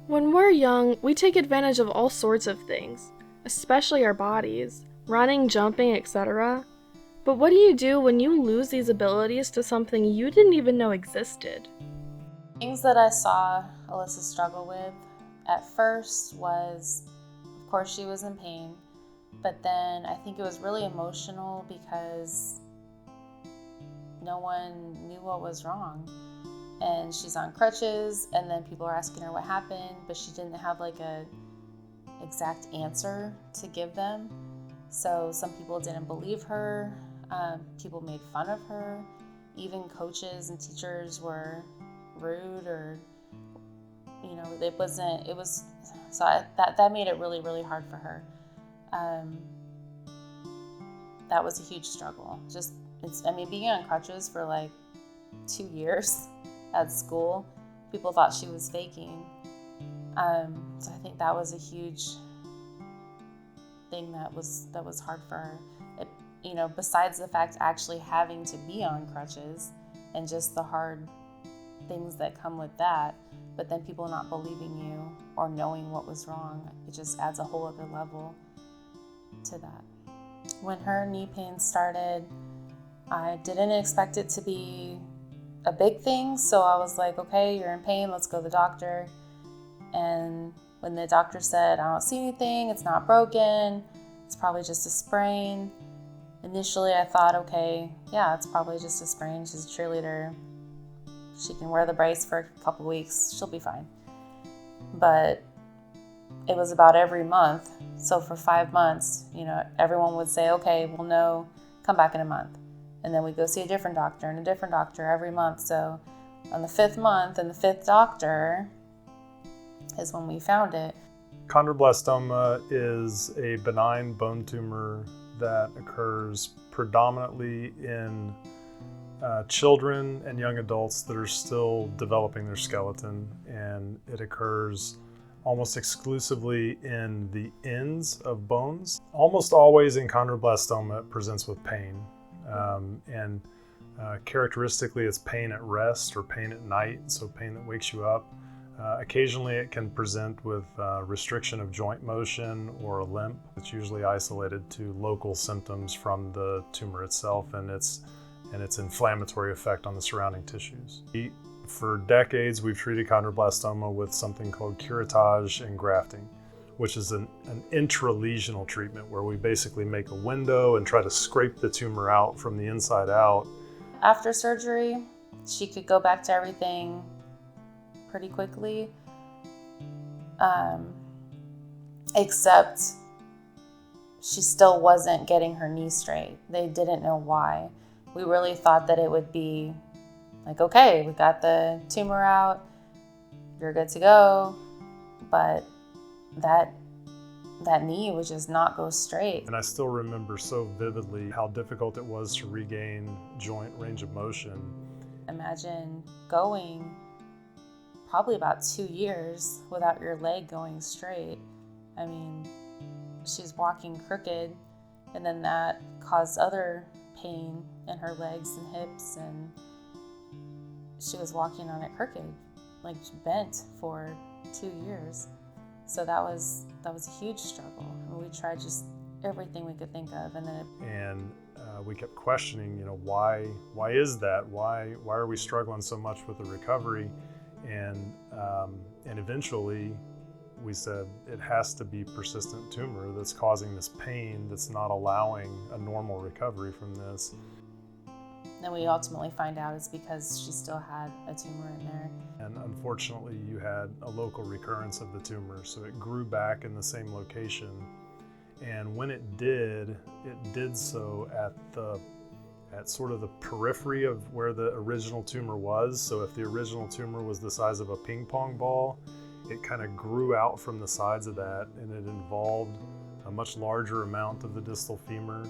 When we're young, we take advantage of all sorts of things, especially our bodies, running, jumping, etc. But what do you do when you lose these abilities to something you didn't even know existed? Things that I saw Alyssa struggle with at first was, of course, she was in pain, but then I think it was really emotional because no one knew what was wrong. And she's on crutches, and then people are asking her what happened, but she didn't have like a exact answer to give them. So some people didn't believe her. People made fun of her. Even coaches and teachers were rude, or that made it really, really hard for her. That was a huge struggle. Being on crutches for like 2 years at school, people thought she was faking. So I think that was a huge thing that was hard for her. Besides the fact actually having to be on crutches and just the hard things that come with that, but then people not believing you or knowing what was wrong, it just adds a whole other level to that. When her knee pain started, I didn't expect it to be a big thing, so I was like, okay, you're in pain, let's go to the doctor. And when the doctor said, I don't see anything, it's not broken, it's probably just a sprain, initially I thought, okay, yeah, it's probably just a sprain, she's a cheerleader, she can wear the brace for a couple weeks, she'll be fine. But it was about every month, so for 5 months, everyone would say, okay, we'll know, come back in a month. And then we'd go see a different doctor and a different doctor every month. So on the 5th month and the 5th doctor is when we found it. Chondroblastoma is a benign bone tumor that occurs predominantly in children and young adults that are still developing their skeleton, and it occurs almost exclusively in the ends of bones. Almost always in chondroblastoma it presents with pain, and characteristically it's pain at rest or pain at night, so pain that wakes you up. Occasionally it can present with restriction of joint motion or a limp. It's usually isolated to local symptoms from the tumor itself and its inflammatory effect on the surrounding tissues. For decades we've treated chondroblastoma with something called curettage and grafting, which is an intralesional treatment where we basically make a window and try to scrape the tumor out from the inside out. After surgery, she could go back to everything pretty quickly, except she still wasn't getting her knee straight. They didn't know why. We really thought that it would be like, okay, we got the tumor out, you're good to go, but that knee would just not go straight. And I still remember so vividly how difficult it was to regain joint range of motion. Imagine going probably about 2 years without your leg going straight. I mean, she's walking crooked, and then that caused other pain in her legs and hips, and she was walking on it crooked, like bent for 2 years. So that was a huge struggle. And we tried just everything we could think of, and then we kept questioning, why is that? Why are we struggling so much with the recovery? And eventually we said it has to be persistent tumor that's causing this pain that's not allowing a normal recovery from this. Then we ultimately find out it's because she still had a tumor in there. And unfortunately you had a local recurrence of the tumor, so it grew back in the same location. And when it did so at sort of the periphery of where the original tumor was. So if the original tumor was the size of a ping pong ball, it kind of grew out from the sides of that, and it involved a much larger amount of the distal femur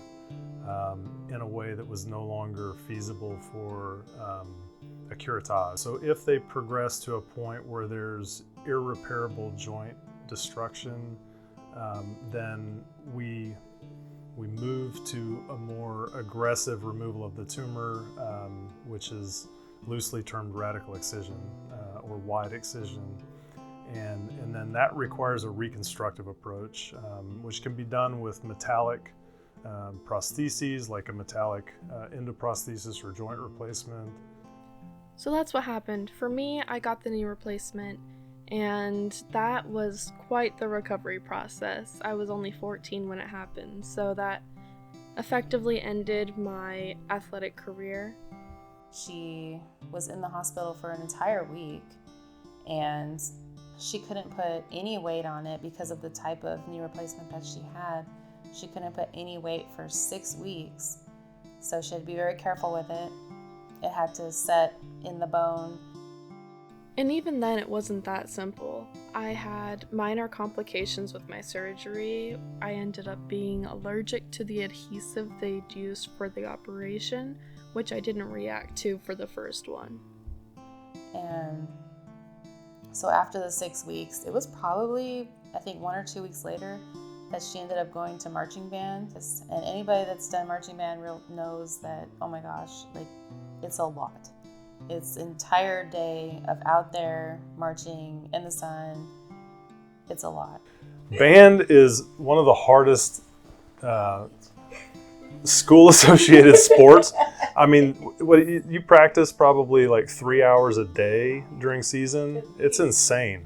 in a way that was no longer feasible for a curettage. So if they progress to a point where there's irreparable joint destruction, then we move to a more aggressive removal of the tumor, which is loosely termed radical excision or wide excision. And then that requires a reconstructive approach, which can be done with metallic prostheses, like a metallic endoprosthesis or joint replacement. So that's what happened. For me, I got the knee replacement, and that was quite the recovery process. I was only 14 when it happened, so that effectively ended my athletic career. She was in the hospital for an entire week, and she couldn't put any weight on it because of the type of knee replacement that she had. She couldn't put any weight for 6 weeks, so she had to be very careful with it. It had to set in the bone. And even then, it wasn't that simple. I had minor complications with my surgery. I ended up being allergic to the adhesive they'd used for the operation, which I didn't react to for the first one. And so after the 6 weeks, it was probably, I think, 1 or 2 weeks later that she ended up going to marching band. And anybody that's done marching band knows that, oh my gosh, like, it's a lot. It's an entire day of out there marching in the sun. It's a lot. Band is one of the hardest school-associated sports. I mean, what you practice probably like 3 hours a day during season. It's insane.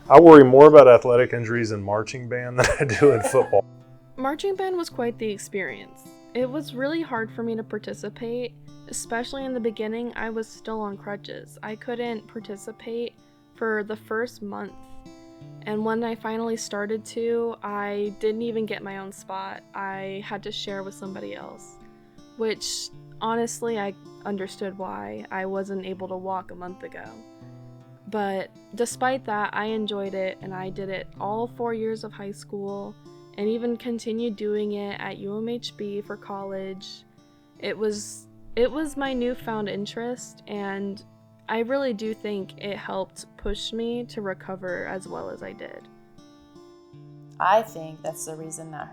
I worry more about athletic injuries in marching band than I do in football. Marching band was quite the experience. It was really hard for me to participate, especially in the beginning. I was still on crutches. I couldn't participate for the first month. And when I finally started to, I didn't even get my own spot. I had to share with somebody else, which honestly, I understood why I wasn't able to walk a month ago. But despite that, I enjoyed it, and I did it all 4 years of high school and even continued doing it at UMHB for college. It was my newfound interest, and I really do think it helped push me to recover as well as I did. I think that's the reason that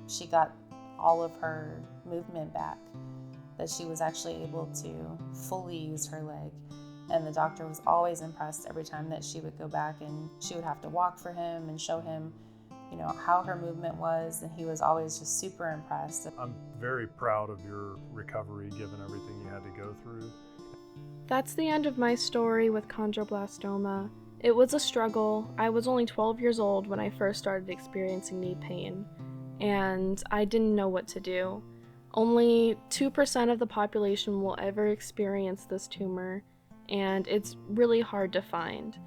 she got all of her movement back, that she was actually able to fully use her leg. And the doctor was always impressed every time that she would go back, and she would have to walk for him and show him, how her movement was, and he was always just super impressed. I'm very proud of your recovery, given everything you had to go through. That's the end of my story with chondroblastoma. It was a struggle. I was only 12 years old when I first started experiencing knee pain, and I didn't know what to do. Only 2% of the population will ever experience this tumor, and it's really hard to find.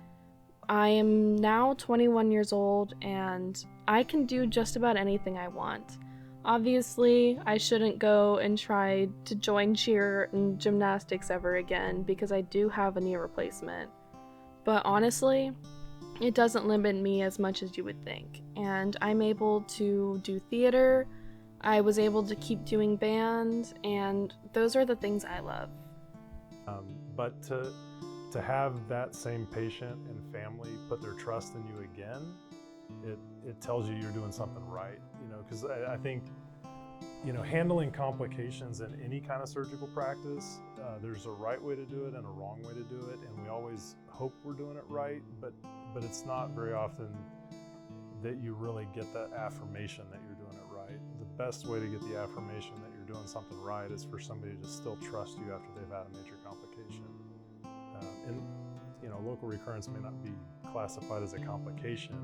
I am now 21 years old, and I can do just about anything I want. Obviously, I shouldn't go and try to join cheer and gymnastics ever again because I do have a knee replacement. But honestly, it doesn't limit me as much as you would think. And I'm able to do theater, I was able to keep doing band, and those are the things I love. But to have that same patient and family put their trust in you again, it tells you you're doing something right, because I think, handling complications in any kind of surgical practice, there's a right way to do it and a wrong way to do it, and we always hope we're doing it right, but it's not very often that you really get that affirmation that you're doing it right. The best way to get the affirmation that you're doing something right is for somebody to still trust you after they've had a major complication. And local recurrence may not be classified as a complication,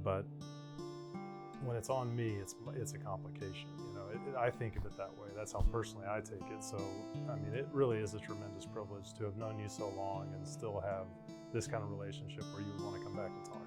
but when it's on me, it's a complication. I think of it that way. That's how personally I take it. So, it really is a tremendous privilege to have known you so long and still have this kind of relationship where you would want to come back and talk.